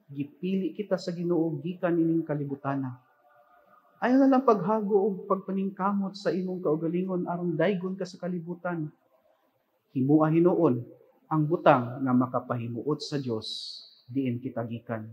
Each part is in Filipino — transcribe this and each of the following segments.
Gipili kita sa Ginoo gikan ining kalibutana. Ayaw na lang paghago o pagpaningkamot sa imong kaugalingon aron daygon ka sa kalibutan. Himua hinuon ang butang nga makapahimuot sa Dios diin kita gikan.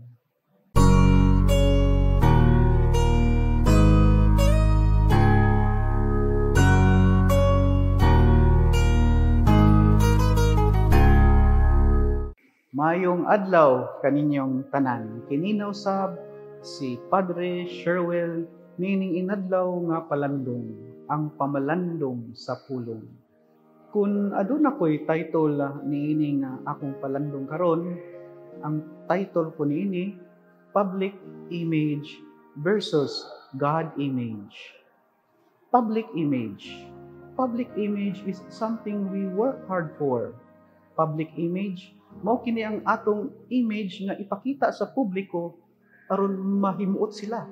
Mayong adlaw kaninyong tanan. Kininaw sab si Padre Sherwell nining inadlaw nga palandong, ang pamalandong sa pulong. Kung aduna ko'y title niini nga akong palandong karon, ang title ko niini Public Image versus God Image. Public image. Public image is something we work hard for. Public image, mao kini ang atong image nga ipakita sa publiko aron mahimuot sila.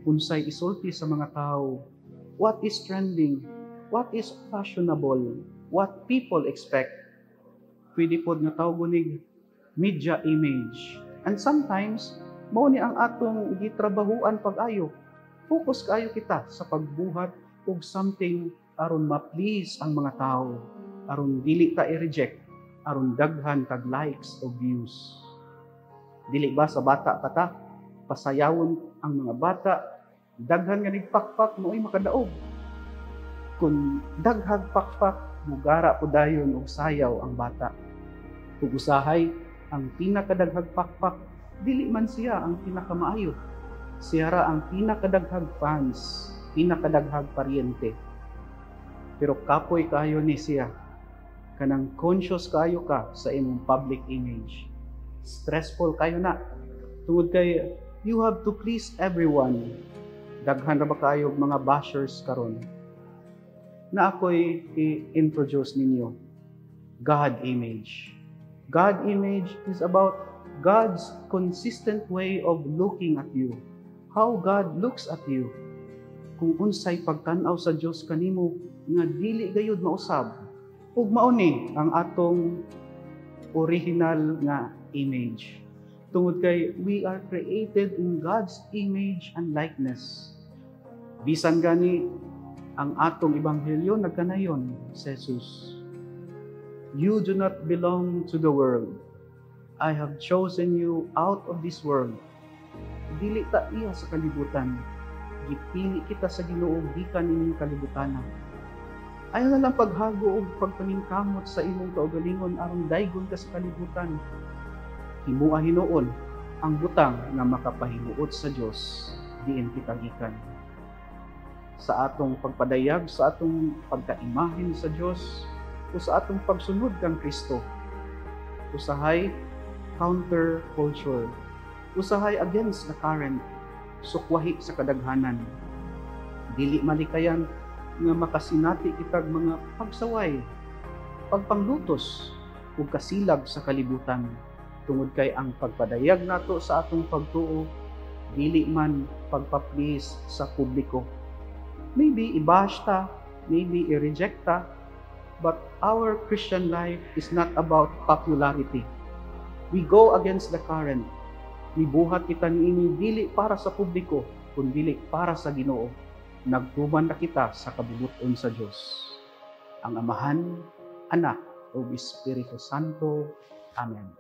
Unsay isulti sa mga tao, what is trending, what is fashionable, what people expect. Pwede pod nga tawgon nig media image. And sometimes mao ni ang atong gitrabahuan pag-ayo. Focus kaayo kita sa pagbuhat og something aron ma-please ang mga tao, aron dili ta i-reject, aron daghan kag likes o views. Dili ba sa bata kata, pasayawon ang mga bata, daghan nga nigpakpak mo'y makadaog. Kung daghag pakpak, mugara po dayon og sayaw ang bata. Kung usahay, ang pinakadaghag pakpak, dili man siya ang pinakamaayo. Siya ra ang pinakadaghag fans, pinakadaghag paryente. Pero kapoy kayo ni siya, kanang conscious kayo ka sa imong public image. Stressful kayo na. Tungod kay you have to please everyone. Daghan ra ba kayo mga bashers karon? Na ako'y i-introduce ninyo. God image. God image is about God's consistent way of looking at you. How God looks at you. Kung unsay pagtan-aw sa Dios kanimo nga dili gayud mausab. Ug mao ni ang atong original nga image. Tungod kay we are created in God's image and likeness. Bisan gani ang atong ebanghelyo nagkanayon sa Jesus. You do not belong to the world. I have chosen you out of this world. Dili ta iya sa kalibutan. Gipili kita sa Ginoo gikan ining kalibutana. Ayaw na lang paghago o pagpaningkamot sa imong kaugalingon aron daygon ka sa kalibutan. Himua hinuon ang butang nga makapahimuot sa Dios diin kita gikan. Sa atong pagpadayag, sa atong pagkaimahin sa Dios, o sa atong pagsunod kang Kristo. Usahay counter-culture. Usahay against the current. Sukwahi sa kadaghanan. Dili malikayan nga makasinati kitag mga pagsaway, pagpanglutos, ug kasilag sa kalibutan. Tungod kay ang pagpadayag nato sa atong pagtuo, dili man pagpa-please sa publiko. Maybe i-bash ta, maybe i-reject ta, but our Christian life is not about popularity. We go against the current. Mibuhat kita niini dili para sa publiko, kundi para sa Ginoo. Nagtuman na kita sa kabubuton sa Dios. Ang Amahan, Anak, ug Espiritu Santo. Amen.